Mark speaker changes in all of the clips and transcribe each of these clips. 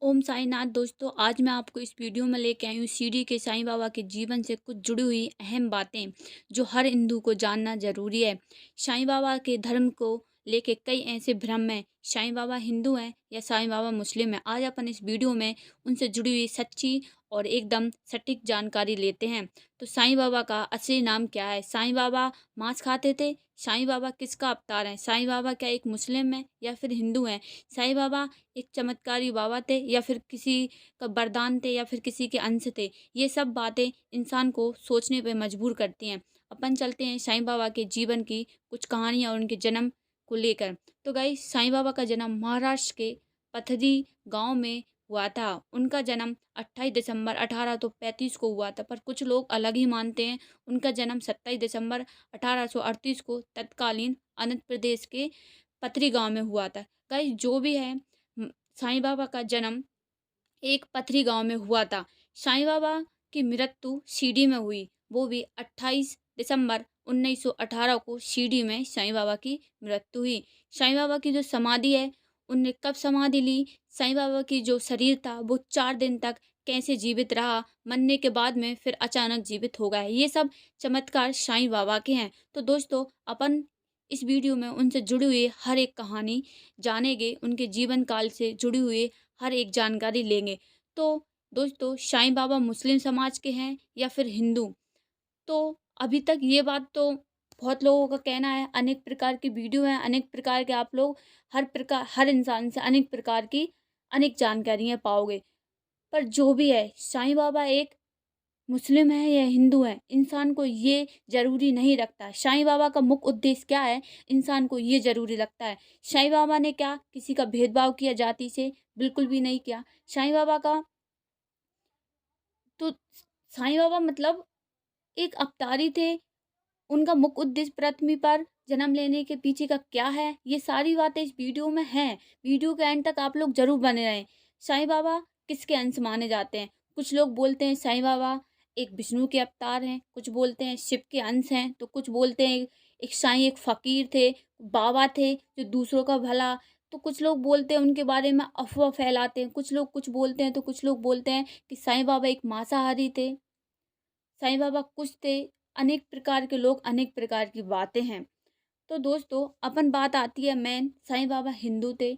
Speaker 1: ओम साईनाथ। दोस्तों, आज मैं आपको इस वीडियो में लेके आई हूँ शिरडी के साईं बाबा के जीवन से कुछ जुड़ी हुई अहम बातें जो हर हिंदू को जानना ज़रूरी है। साईं बाबा के धर्म को लेके कई ऐसे भ्रम हैं, साईं बाबा हिंदू हैं या साईं बाबा मुस्लिम हैं। आज अपन इस वीडियो में उनसे जुड़ी हुई सच्ची और एकदम सटीक जानकारी लेते हैं। तो साईं बाबा का असली नाम क्या है? साईं बाबा मांस खाते थे? साईं बाबा किसका अवतार है? साईं बाबा क्या एक मुस्लिम है या फिर हिंदू हैं? साईं बाबा एक चमत्कारी बाबा थे या फिर किसी का वरदान थे या फिर किसी के अंश थे? ये सब बातें इंसान को सोचने पे मजबूर करती हैं। अपन चलते हैं साईं बाबा के जीवन की कुछ कहानियाँ और उनके जन्म को लेकर। तो गाइस, साईं बाबा का जन्म महाराष्ट्र के पथरी गांव में हुआ था। उनका जन्म 28 दिसंबर 1835 को हुआ था, पर कुछ लोग अलग ही मानते हैं। उनका जन्म 27 दिसंबर 1838 को तत्कालीन आंध्र प्रदेश के पथरी गांव में हुआ था। गाइस, जो भी है, साईं बाबा का जन्म एक पथरी गांव में हुआ था। साईं बाबा की मृत्यु शिरडी में हुई, वो भी 28 दिसंबर 1918 को शिरडी में साईं बाबा की मृत्यु हुई। साईं बाबा की जो समाधि है, उनने कब समाधि ली? साईं बाबा की जो शरीर था वो 4 दिन तक कैसे जीवित रहा, मरने के बाद में फिर अचानक जीवित हो गया। ये सब चमत्कार साईं बाबा के हैं। तो दोस्तों, अपन इस वीडियो में उनसे जुड़ी हुई हर एक कहानी जानेंगे, उनके जीवन काल से जुड़ी हुई हर एक जानकारी लेंगे। तो दोस्तों, साईं बाबा मुस्लिम समाज के हैं या फिर हिंदू? तो अभी तक ये बात तो बहुत लोगों का कहना है। अनेक प्रकार की वीडियो हैं, अनेक प्रकार के आप लोग हर इंसान से अनेक प्रकार की अनेक जानकारियाँ पाओगे। पर जो भी है, साईं बाबा एक मुस्लिम है या हिंदू है, इंसान को ये ज़रूरी नहीं रखता। साईं बाबा का मुख्य उद्देश्य क्या है, इंसान को ये ज़रूरी लगता है। साईं बाबा ने क्या किसी का भेदभाव किया जाति से? बिल्कुल भी नहीं किया। साईं बाबा का तो साईं बाबा मतलब एक अवतारी थे। उनका मुख्य उद्देश्य पृथ्वी पर जन्म लेने के पीछे का क्या है, ये सारी बातें इस वीडियो में हैं। वीडियो के एंड तक आप लोग जरूर बने रहें। साईं बाबा किसके अंश माने जाते हैं? कुछ लोग बोलते हैं साईं बाबा एक विष्णु के अवतार हैं, कुछ बोलते हैं शिव के अंश हैं, तो कुछ बोलते हैं एक साईं एक फकीर थे, बाबा थे जो दूसरों का भला। तो कुछ लोग बोलते हैं उनके बारे में अफवाह फैलाते हैं। कुछ लोग कुछ बोलते हैं तो कुछ लोग बोलते हैं कि साईं बाबा एक मांसाहारी थे, साईं बाबा कुछ थे। अनेक प्रकार के लोग, अनेक प्रकार की बातें हैं। तो दोस्तों, अपन बात आती है मेन, साईं बाबा हिंदू थे।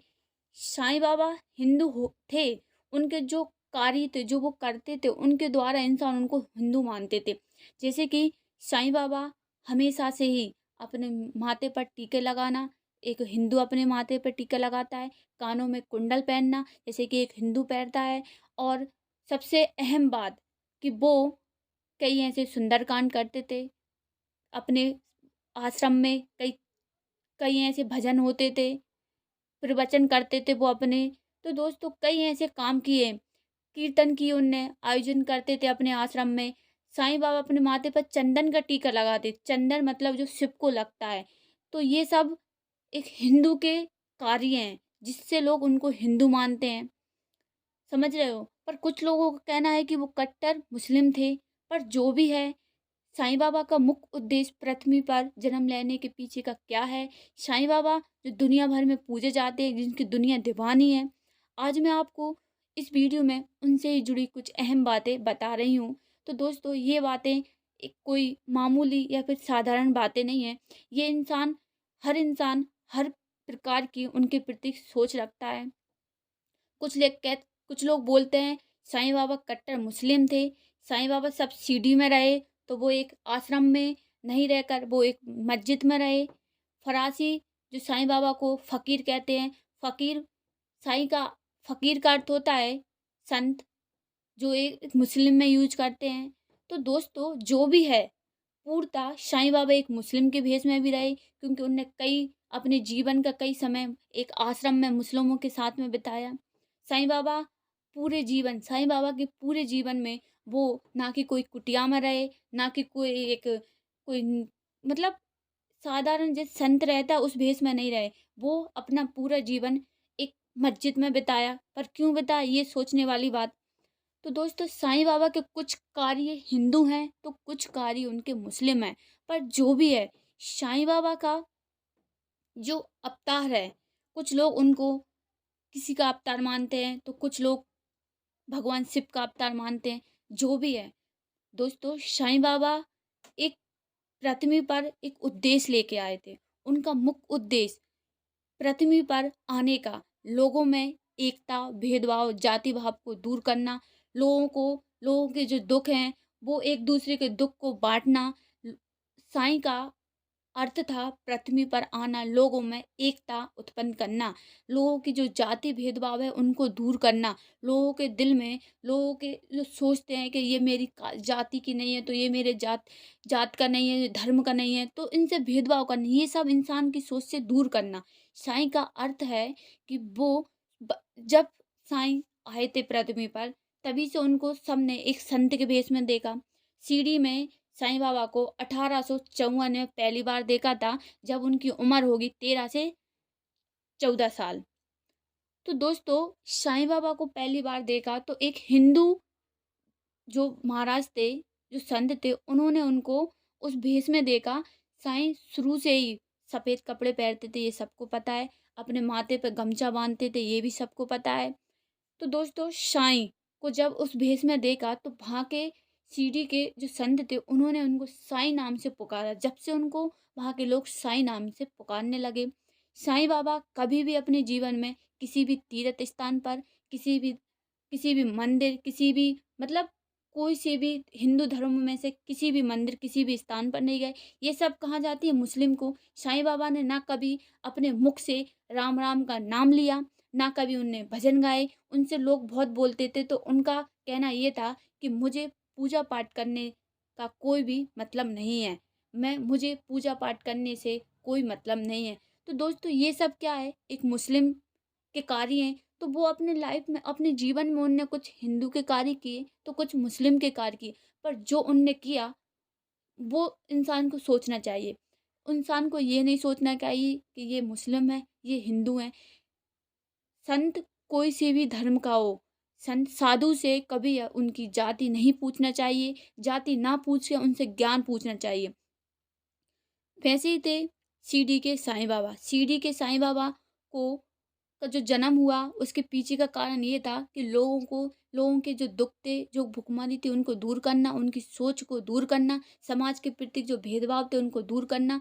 Speaker 1: साईं बाबा हिंदू थे। उनके जो कार्य थे, जो वो करते थे, उनके द्वारा इंसान उनको हिंदू मानते थे। जैसे कि साईं बाबा हमेशा से ही अपने माथे पर टीके लगाना, एक हिंदू अपने माथे पर टीका लगाता है। कानों में कुंडल पहनना जैसे कि एक हिंदू पहनता है। और सबसे अहम बात कि वो कई ऐसे सुंदरकांड करते थे अपने आश्रम में। कई कई ऐसे भजन होते थे, प्रवचन करते थे वो अपने। तो दोस्तों, कई ऐसे काम किए, कीर्तन किए उनने, आयोजन करते थे अपने आश्रम में। साईं बाबा अपने माथे पर चंदन का टीका लगाते। चंदन मतलब जो शिव को लगता है। तो ये सब एक हिंदू के कार्य हैं जिससे लोग उनको हिंदू मानते हैं। समझ रहे हो? पर कुछ लोगों का कहना है कि वो कट्टर मुस्लिम थे। पर जो भी है, साईं बाबा का मुख्य उद्देश्य पृथ्वी पर जन्म लेने के पीछे का क्या है? साईं बाबा जो दुनिया भर में पूजे जाते हैं, जिनकी दुनिया दीवानी है। आज मैं आपको इस वीडियो में उनसे ही जुड़ी कुछ अहम बातें बता रही हूँ। तो दोस्तों, ये बातें एक कोई मामूली या फिर साधारण बातें नहीं है। ये इंसान हर प्रकार की उनके प्रति सोच रखता है। कुछ लोग बोलते हैं साईं बाबा कट्टर मुस्लिम थे। साईं बाबा सब सीढ़ी में रहे, तो वो एक आश्रम में नहीं रहकर वो एक मस्जिद में रहे। फरासी जो साईं बाबा को फ़कीर कहते हैं। फ़कीर साईं का फ़कीर का अर्थ होता है संत, जो एक मुस्लिम में यूज करते हैं। तो दोस्तों, जो भी है, पूर्णतः साईं बाबा एक मुस्लिम के भेष में भी रहे, क्योंकि उनने कई अपने जीवन का कई समय एक आश्रम में मुस्लिमों के साथ में बिताया। साईं बाबा के पूरे जीवन में वो ना कि कोई कुटिया में रहे, ना कि मतलब साधारण जिस संत रहता है उस भेष में नहीं रहे। वो अपना पूरा जीवन एक मस्जिद में बिताया। पर क्यों बिताया, ये सोचने वाली बात। तो दोस्तों, साईं बाबा के कुछ कार्य हिंदू हैं तो कुछ कार्य उनके मुस्लिम हैं। पर जो भी है, साईं बाबा का जो अवतार है, कुछ लोग उनको किसी का अवतार मानते हैं तो कुछ लोग भगवान शिव का अवतार मानते हैं, जो भी है। दोस्तों, साईं बाबा एक पृथ्वी पर एक उद्देश्य लेके आए थे। उनका मुख्य उद्देश्य पृथ्वी पर आने का, लोगों में एकता, भेदभाव, जाति भाव को दूर करना, लोगों के जो दुःख हैं, वो एक-दूसरे के दुःख को बाँटना। ल साईं का अर्थ था पृथ्वी पर आना, लोगों में एकता उत्पन्न करना, लोगों की जो जाति भेदभाव है उनको दूर करना, लोगों के दिल में, लोगों के जो सोचते हैं कि ये मेरी जाति की नहीं है तो ये मेरे जात का नहीं है, ये धर्म का नहीं है, तो इनसे भेदभाव करना, ये सब इंसान की सोच से दूर करना। साईं का अर्थ है कि जब साईं आए थे पृथ्वी पर, तभी से उनको सबने एक संत के भेष में देखा। सीढ़ी में साईं बाबा को 1854 में पहली बार देखा था, जब उनकी उम्र होगी 13 से 14 साल। तो दोस्तों, साईं बाबा को पहली बार देखा तो एक हिंदू जो महाराज थे, जो संत थे, उन्होंने उनको उस भेष में देखा। साईं शुरू से ही सफ़ेद कपड़े पहनते थे, ये सबको पता है। अपने माथे पे गमछा बांधते थे, ये भी सबको पता है। तो दोस्तों, साईं को जब उस भेष में देखा तो वहाँ के सीढ़ी के जो संत थे, उन्होंने उनको साईं नाम से पुकारा। जब से उनको वहाँ के लोग साईं नाम से पुकारने लगे। साईं बाबा कभी भी अपने जीवन में किसी भी तीर्थ स्थान पर, किसी भी मंदिर, किसी भी मतलब कोई से भी हिंदू धर्म में से किसी भी मंदिर, किसी भी स्थान पर नहीं गए। ये सब कहाँ जाती है? मुस्लिम को। साईं बाबा ने ना कभी अपने मुख से राम राम का नाम लिया, ना कभी उनने भजन गाए। उनसे लोग बहुत बोलते थे, तो उनका कहना ये था कि मुझे पूजा पाठ करने का कोई भी मतलब नहीं है। मुझे पूजा पाठ करने से कोई मतलब नहीं है। तो दोस्तों, ये सब क्या है? एक मुस्लिम के कार्य हैं, तो वो अपने लाइफ में, अपने जीवन में उनने कुछ हिंदू के कार्य किए, तो कुछ मुस्लिम के कार्य किए। पर जो उनने किया, वो इंसान को सोचना चाहिए। इंसान को ये नहीं सोचना चाहिए कि ये मुस्लिम है, ये हिंदू है। संत कोई से भी धर्म का हो, संत साधु से कभी उनकी जाति नहीं पूछना चाहिए, जाति ना पूछ के उनसे ज्ञान पूछना चाहिए। वैसे ही थे शिरडी के साईं बाबा। शिरडी के साईं बाबा को का जो जन्म हुआ, उसके पीछे का कारण ये था कि लोगों के जो दुःख थे, जो भुखमरी थी, उनको दूर करना, उनकी सोच को दूर करना, समाज के प्रति जो भेदभाव थे उनको दूर करना।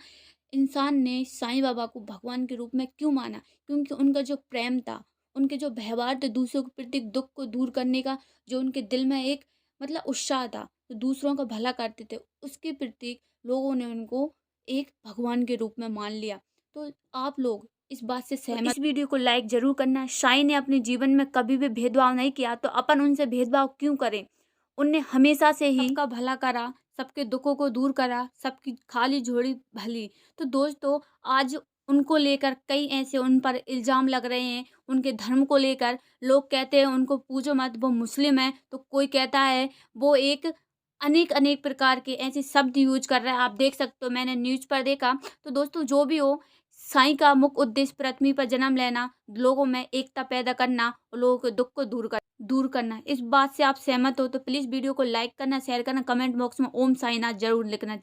Speaker 1: इंसान ने साईं बाबा को भगवान के रूप में क्यों माना? क्योंकि उनका जो प्रेम था, उनके जो व्यवहार थे दूसरों के प्रति दुःख को दूर करने का, जो उनके दिल में एक मतलब उत्साह था, तो दूसरों का भला करते थे, उसके प्रति लोगों ने उनको एक भगवान के रूप में मान लिया। तो आप लोग इस बात से सहमत? इस वीडियो को लाइक जरूर करना। साईं ने अपने जीवन में कभी भी भेदभाव नहीं किया, तो अपन उनसे भेदभाव क्यों करें? उनने हमेशा से ही सबका भला करा, सबके दुखों को दूर करा, सबकी खाली झोली भली। तो दोस्तों, आज उनको लेकर कई ऐसे उन पर इल्ज़ाम लग रहे हैं, उनके धर्म को लेकर। लोग कहते हैं उनको पूजो मत, वो मुस्लिम है, तो कोई कहता है वो एक अनेक प्रकार के ऐसे शब्द यूज़ कर रहा है। आप देख सकते हो, मैंने न्यूज़ पर देखा। तो दोस्तों, जो भी हो, साईं का मुख्य उद्देश्य पृथ्वी पर जन्म लेना, लोगों में एकता पैदा करना और लोगों के दुःख को दूर करना। इस बात से आप सहमत हो तो प्लीज़ वीडियो को लाइक करना, शेयर करना, कमेंट बॉक्स में ओम साईंनाथ ज़रूर लिखना।